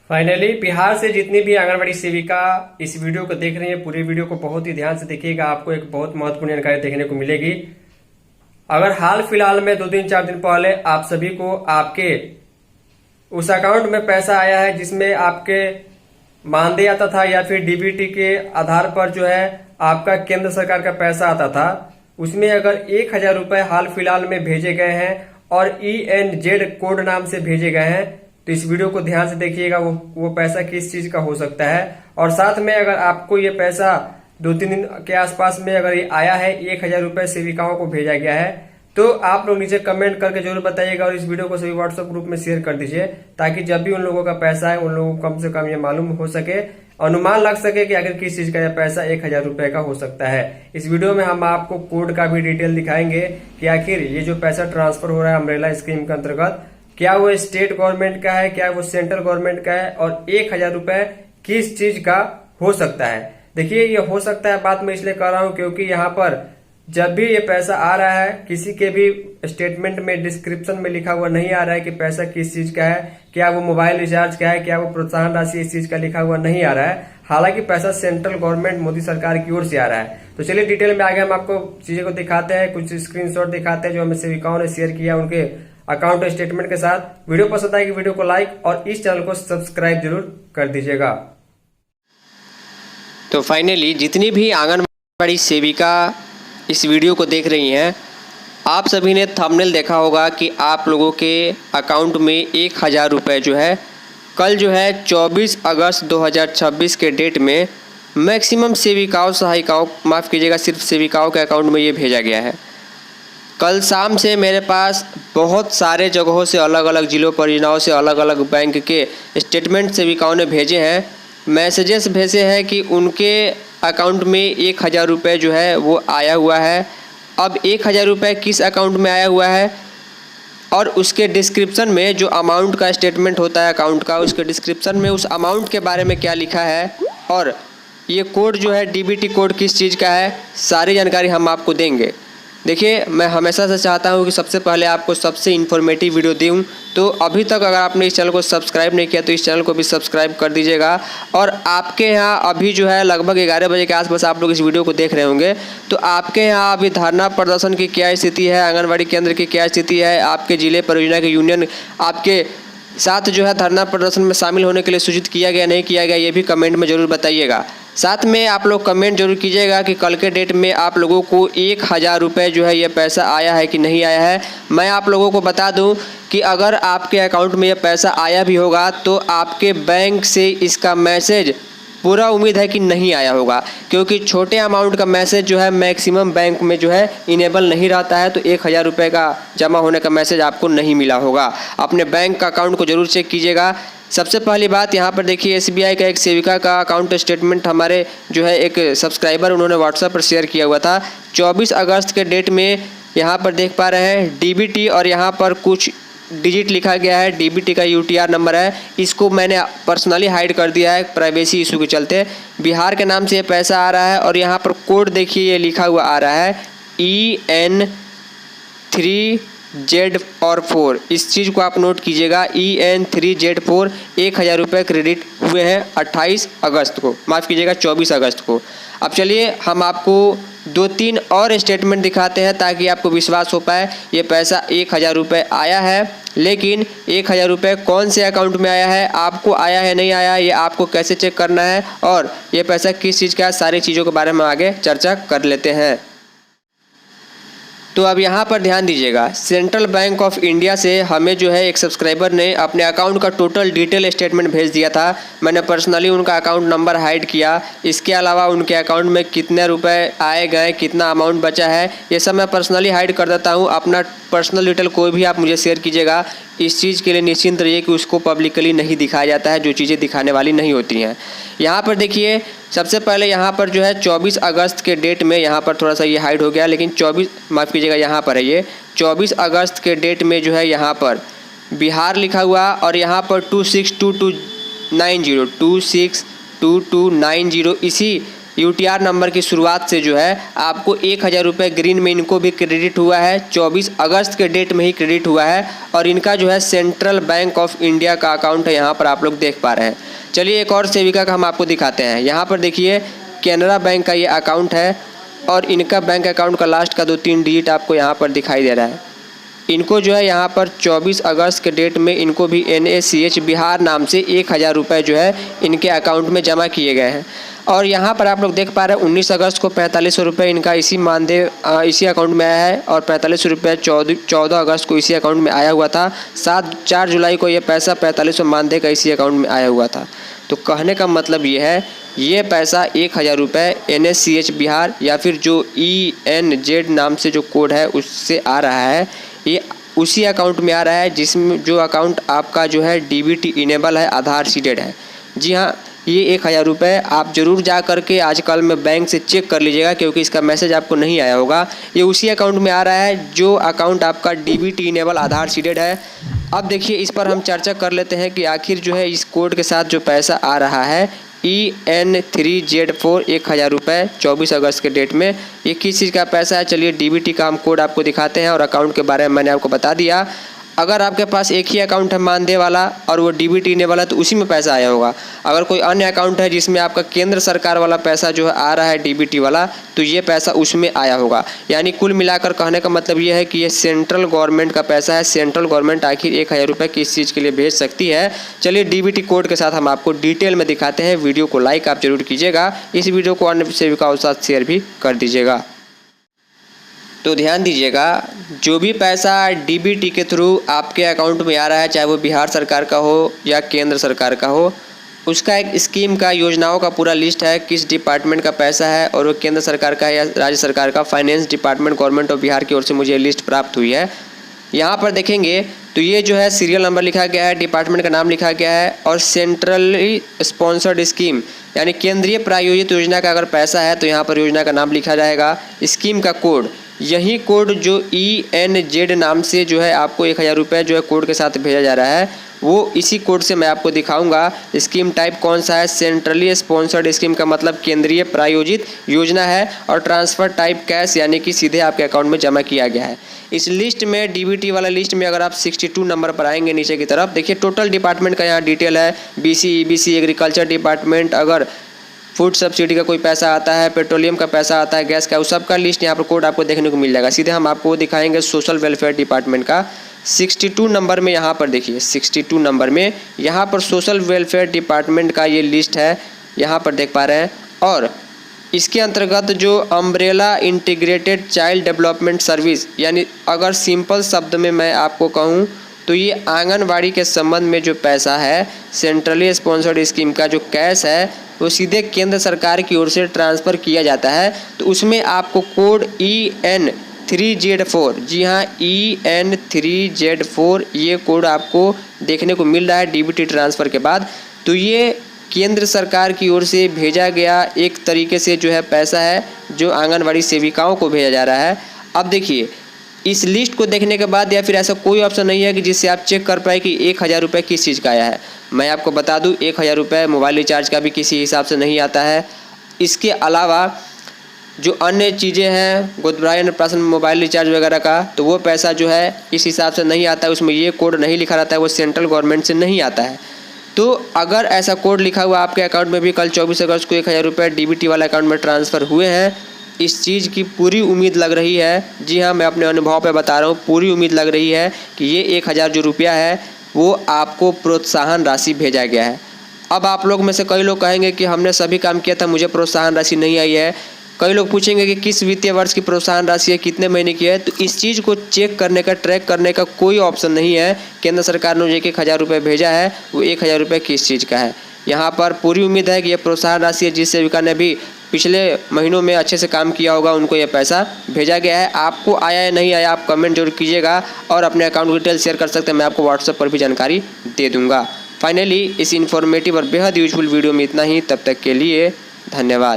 Finally Bihar से जितनी भी आंगनबाड़ी सेविका इस वीडियो को देख रही है, पूरे वीडियो को बहुत ही ध्यान से देखिएगा। आपको एक बहुत महत्वपूर्ण जानकारी देखने को मिलेगी। अगर हाल फिलहाल में 2-3-4 दिन पहले आप सभी को आपके उस अकाउंट में पैसा आया है जिसमें आपके मानदेय आता था या फिर डीबीटी के आधार पर जो है आपका केंद्र सरकार का पैसा आता था, उसमें अगर 1,000 रुपए हाल फिलहाल में भेजे गए हैं और ENZ कोड नाम से भेजे गए हैं, तो इस वीडियो को ध्यान से देखिएगा। वो पैसा किस चीज का हो सकता है। और साथ में अगर आपको ये पैसा 2-3 दिन के आसपास में अगर ये आया है, 1,000 रुपए सेविकाओं को भेजा गया है, तो आप लोग नीचे कमेंट करके जरूर बताइएगा और इस वीडियो को सभी व्हाट्सएप ग्रुप में शेयर कर दीजिए, ताकि जब भी उन लोगों का पैसा है उन लोगों को कम से कम ये मालूम हो सके, अनुमान लग सके कि आखिर किस चीज का यह पैसा 1,000 रुपए का हो सकता है। इस वीडियो में हम आपको कोड का भी डिटेल दिखाएंगे कि आखिर ये जो पैसा ट्रांसफर हो रहा है अम्ब्रेला स्कीम के अंतर्गत, क्या वो स्टेट गवर्नमेंट का है, क्या वो सेंट्रल गवर्नमेंट का है, और 1,000 रुपए किस चीज का हो सकता है। देखिए, ये हो सकता है बात मैं इसलिए कर रहा हूं क्योंकि यहाँ पर जब भी ये पैसा आ रहा है, किसी के भी स्टेटमेंट में डिस्क्रिप्शन में लिखा हुआ नहीं आ रहा है कि पैसा किस चीज का है, क्या वो मोबाइल रिचार्ज का है, क्या वो प्रोत्साहन राशि इस चीज का लिखा हुआ नहीं आ रहा है। हालांकि पैसा सेंट्रल गवर्नमेंट मोदी सरकार की ओर से आ रहा है। तो चलिए डिटेल में आगे हम आपको चीजें को दिखाते हैं, कुछ स्क्रीनशॉट दिखाते हैं जो हमें सेविकाओं ने शेयर किया उनके अकाउंट स्टेटमेंट के साथ। वीडियो पसंद आएगी वीडियो को लाइक और इस चैनल को सब्सक्राइब जरूर कर दीजिएगा। तो फाइनली जितनी भी आंगनबाड़ी सेविका इस वीडियो को देख रही हैं, आप सभी ने थंबनेल देखा होगा कि आप लोगों के अकाउंट में 1,000 रुपये जो है कल जो है 24 अगस्त 2026 के डेट में मैक्सिमम सेविकाओं सहायिकाओं माफ़ कीजिएगा सिर्फ सेविकाओं के अकाउंट में ये भेजा गया है। कल शाम से मेरे पास बहुत सारे जगहों से अलग अलग जिलों परियोजनाओं से अलग अलग बैंक के स्टेटमेंट सेविकाओं ने भेजे हैं, मैसेजेस भेजे हैं कि उनके अकाउंट में 1,000 रुपये जो है वो आया हुआ है। अब 1,000 रुपये किस अकाउंट में आया हुआ है और उसके डिस्क्रिप्शन में जो अमाउंट का स्टेटमेंट होता है अकाउंट का, उसके डिस्क्रिप्शन में उस अमाउंट के बारे में क्या लिखा है और ये कोड जो है डीबीटी कोड किस चीज़ का है, सारी जानकारी हम आपको देंगे। देखिए, मैं हमेशा से चाहता हूं कि सबसे पहले आपको सबसे इन्फॉर्मेटिव वीडियो दूं, तो अभी तक अगर आपने इस चैनल को सब्सक्राइब नहीं किया तो इस चैनल को भी सब्सक्राइब कर दीजिएगा। और आपके यहाँ अभी जो है लगभग 11 बजे के आसपास आप लोग इस वीडियो को देख रहे होंगे, तो आपके यहाँ अभी धरना प्रदर्शन की क्या स्थिति है, आंगनबाड़ी केंद्र की क्या स्थिति है, आपके जिले परियोजना के यूनियन आपके साथ जो है धरना प्रदर्शन में शामिल होने के लिए सूचित किया गया नहीं किया गया, ये भी कमेंट में ज़रूर बताइएगा। साथ में आप लोग कमेंट जरूर कीजिएगा कि कल के डेट में आप लोगों को 1,000 रुपये जो है ये पैसा आया है कि नहीं आया है। मैं आप लोगों को बता दूं कि अगर आपके अकाउंट में ये पैसा आया भी होगा तो आपके बैंक से इसका मैसेज पूरा उम्मीद है कि नहीं आया होगा, क्योंकि छोटे अमाउंट का मैसेज जो है मैक्सिमम बैंक में जो है इनेबल नहीं रहता है। तो 1,000 रुपये का जमा होने का मैसेज आपको नहीं मिला होगा। अपने बैंक का अकाउंट को जरूर चेक कीजिएगा। सबसे पहली बात यहाँ पर देखिए, SBI का एक सेविका का अकाउंट स्टेटमेंट हमारे जो है एक सब्सक्राइबर उन्होंने व्हाट्सएप पर शेयर किया हुआ था 24 अगस्त के डेट में। यहाँ पर देख पा रहे हैं DBT और यहाँ पर कुछ डिजिट लिखा गया है, DBT का UTR नंबर है। इसको मैंने पर्सनली हाइड कर दिया है प्राइवेसी इशू के चलते। बिहार के नाम से ये पैसा आ रहा है और यहाँ पर कोड देखिए ये लिखा हुआ आ रहा है EN3Z4। इस चीज़ को आप नोट कीजिएगा, EN3Z4। 1,000 रुपये क्रेडिट हुए हैं 28 अगस्त को, माफ़ कीजिएगा 24 अगस्त को। अब चलिए हम आपको 2-3 और स्टेटमेंट दिखाते हैं ताकि आपको विश्वास हो पाए ये पैसा 1,000 रुपये आया है। लेकिन 1,000 रुपये कौन से अकाउंट में आया है, आपको आया है नहीं आया, ये आपको कैसे चेक करना है और ये पैसा किस चीज़ का है, सारी चीज़ों के बारे में आगे चर्चा कर लेते हैं। तो अब यहाँ पर ध्यान दीजिएगा, सेंट्रल बैंक ऑफ इंडिया से हमें जो है एक सब्सक्राइबर ने अपने अकाउंट का टोटल डिटेल स्टेटमेंट भेज दिया था। मैंने पर्सनली उनका अकाउंट नंबर हाइड किया। इसके अलावा उनके अकाउंट में कितने रुपए आए गए, कितना अमाउंट बचा है, ये सब मैं पर्सनली हाइड कर देता हूँ। अपना पर्सनल डिटेल कोई भी आप मुझे शेयर कीजिएगा, इस चीज़ के लिए निश्चिंत रहिए कि उसको पब्लिकली नहीं दिखाया जाता है, जो चीज़ें दिखाने वाली नहीं होती हैं। यहाँ पर देखिए, सबसे पहले यहाँ पर जो है 24 अगस्त के डेट में, यहाँ पर थोड़ा सा ये हाइड हो गया लेकिन 24 माफ़ कीजिएगा यहाँ पर है ये 24 अगस्त के डेट में जो है यहाँ पर बिहार लिखा हुआ और यहाँ पर 262290 262290 इसी UTR नंबर की शुरुआत से जो है आपको 1000 रुपये ग्रीन में इनको भी क्रेडिट हुआ है। 24 अगस्त के डेट में ही क्रेडिट हुआ है और इनका जो है सेंट्रल बैंक ऑफ इंडिया का अकाउंट है, यहाँ पर आप लोग देख पा रहे हैं। चलिए एक और सेविका का हम आपको दिखाते हैं। यहाँ पर देखिए कैनरा बैंक का ये अकाउंट है और इनका बैंक अकाउंट का लास्ट का 2-3 डिजिट आपको यहाँ पर दिखाई दे रहा है। इनको जो है यहाँ पर 24 अगस्त के डेट में इनको भी NACH बिहार नाम से 1000 रुपये जो है इनके अकाउंट में जमा किए गए हैं। और यहाँ पर आप लोग देख पा रहे हैं 19 अगस्त को 4500 रुपये इनका इसी अकाउंट में आया है और 4500 रुपये 14 अगस्त को इसी अकाउंट में आया हुआ था। 4 जुलाई को ये पैसा 4500 मानदेय का इसी अकाउंट में आया हुआ था। तो कहने का मतलब ये है, ये पैसा 1000 रुपये NACH बिहार या फिर जो ENZ नाम से जो कोड है उससे आ रहा है, ये उसी अकाउंट में आ रहा है जिसमें जो अकाउंट आपका जो है DBT इनेबल है, आधार सीडेड है। जी हाँ, ये 1000 रुपये आप ज़रूर जा करके आजकल में बैंक से चेक कर लीजिएगा, क्योंकि इसका मैसेज आपको नहीं आया होगा। ये उसी अकाउंट में आ रहा है जो अकाउंट आपका DBT इनेबल आधार सीडेड है। अब देखिए इस पर हम चर्चा कर लेते हैं कि आखिर जो है इस कोड के साथ जो पैसा आ रहा है EN3Z4 1000 रुपये 24 अगस्त के डेट में, ये किस चीज़ का पैसा है। चलिए DBT का हम कोड आपको दिखाते हैं और अकाउंट के बारे में मैंने आपको बता दिया। अगर आपके पास एक ही अकाउंट है मानदेय वाला और वो DBT इनेबल है तो उसी में पैसा आया होगा। अगर कोई अन्य अकाउंट है जिसमें आपका केंद्र सरकार वाला पैसा जो है आ रहा है DBT वाला, तो ये पैसा उसमें आया होगा। यानी कुल मिलाकर कहने का मतलब ये है कि ये सेंट्रल गवर्नमेंट का पैसा है। सेंट्रल गवर्नमेंट आखिर 1000 रुपये किस चीज़ के लिए भेज सकती है। चलिए DBT कोड के साथ हम आपको डिटेल में दिखाते हैं। वीडियो को लाइक आप जरूर कीजिएगा, इस वीडियो को अन्य सेविकाओं के साथ शेयर भी कर दीजिएगा। तो ध्यान दीजिएगा, जो भी पैसा DBT के थ्रू आपके अकाउंट में आ रहा है, चाहे वो बिहार सरकार का हो या केंद्र सरकार का हो, उसका एक स्कीम का, योजनाओं का पूरा लिस्ट है, किस डिपार्टमेंट का पैसा है और वो केंद्र सरकार का है या राज्य सरकार का। Finance department government of Bihar की ओर से मुझे ये लिस्ट प्राप्त हुई है। यहाँ पर देखेंगे तो ये जो है सीरियल नंबर लिखा गया है, डिपार्टमेंट का नाम लिखा गया है और सेंट्रली स्पॉन्सर्ड स्कीम यानी केंद्रीय प्रायोजित योजना का अगर पैसा है तो यहाँ पर योजना का नाम लिखा जाएगा। स्कीम का कोड, यही कोड जो ENZ नाम से जो है आपको 1000 रुपये जो है कोड के साथ भेजा जा रहा है, वो इसी कोड से मैं आपको दिखाऊंगा। स्कीम टाइप कौन सा है, सेंट्रली स्पॉन्सर्ड स्कीम का मतलब केंद्रीय प्रायोजित योजना है और ट्रांसफ़र टाइप कैश यानी कि सीधे आपके अकाउंट में जमा किया गया है। इस लिस्ट में DBT वाला लिस्ट में अगर आप 62 नंबर पर आएंगे नीचे की तरफ, देखिए टोटल डिपार्टमेंट का यहाँ डिटेल है। BC EBC एग्रीकल्चर डिपार्टमेंट, अगर फूड सब्सिडी का कोई पैसा आता है, पेट्रोलियम का पैसा आता है, गैस का, उस सब का लिस्ट यहाँ पर कोड आपको देखने को मिल जाएगा। सीधे हम आपको दिखाएंगे सोशल वेलफेयर डिपार्टमेंट का 62 नंबर में। यहाँ पर देखिए 62 नंबर में यहाँ पर सोशल वेलफेयर डिपार्टमेंट का ये लिस्ट है, यहाँ पर देख पा रहे हैं। और इसके अंतर्गत जो umbrella integrated child development service, यानी अगर सिंपल शब्द में मैं आपको कहूँ तो ये आंगनवाड़ी के संबंध में जो पैसा है, सेंट्रली स्पॉन्सर्ड स्कीम का जो कैश है, वो सीधे केंद्र सरकार की ओर से ट्रांसफ़र किया जाता है। तो उसमें आपको कोड EN3Z4, जी हाँ EN3Z4 ये कोड आपको देखने को मिल रहा है DBT ट्रांसफ़र के बाद। तो ये केंद्र सरकार की ओर से भेजा गया एक तरीके से जो है पैसा है जो आंगनवाड़ी सेविकाओं को भेजा जा रहा है। अब देखिए इस लिस्ट को देखने के बाद या फिर ऐसा कोई ऑप्शन नहीं है कि जिससे आप चेक कर पाए कि 1000 रुपये किस चीज़ का आया है। मैं आपको बता दूं 1000 रुपये मोबाइल रिचार्ज का भी किसी हिसाब से नहीं आता है। इसके अलावा जो अन्य चीज़ें हैं, गोदभराई अन्नप्राशन मोबाइल रिचार्ज वगैरह का, तो वो पैसा जो है इस हिसाब से नहीं आता है। उसमें ये कोड नहीं लिखा रहता है, वो सेंट्रल गवर्नमेंट से नहीं आता है। तो अगर ऐसा कोड लिखा हुआ आपके अकाउंट में भी कल 24 अगस्त को 1000 रुपये DBT वाला अकाउंट में ट्रांसफ़र हुए हैं, इस चीज़ की पूरी उम्मीद लग रही है, जी हाँ मैं अपने अनुभव पे बता रहा हूँ, पूरी उम्मीद लग रही है कि ये 1000 जो रुपया है वो आपको प्रोत्साहन राशि भेजा गया है। अब आप लोग में से कई लोग कहेंगे कि हमने सभी काम किया था, मुझे प्रोत्साहन राशि नहीं आई है। कई लोग पूछेंगे कि किस वित्तीय वर्ष की प्रोत्साहन राशि है, कितने महीने की है। तो इस चीज़ को चेक करने का, ट्रैक करने का कोई ऑप्शन नहीं है। केंद्र सरकार ने जो 1000 रुपये भेजा है वो 1000 रुपये किस चीज़ का है। यहाँ पर पूरी उम्मीद है कि ये प्रोत्साहन राशि है, जिस सेविका ने भी पिछले महीनों में अच्छे से काम किया होगा उनको ये पैसा भेजा गया है। आपको आया या नहीं आया आप कमेंट जरूर कीजिएगा और अपने अकाउंट डिटेल शेयर कर सकते हैं, मैं आपको व्हाट्सएप पर भी जानकारी दे दूँगा। फाइनली इस इन्फॉर्मेटिव और बेहद यूजफुल वीडियो में इतना ही। तब तक के लिए धन्यवाद।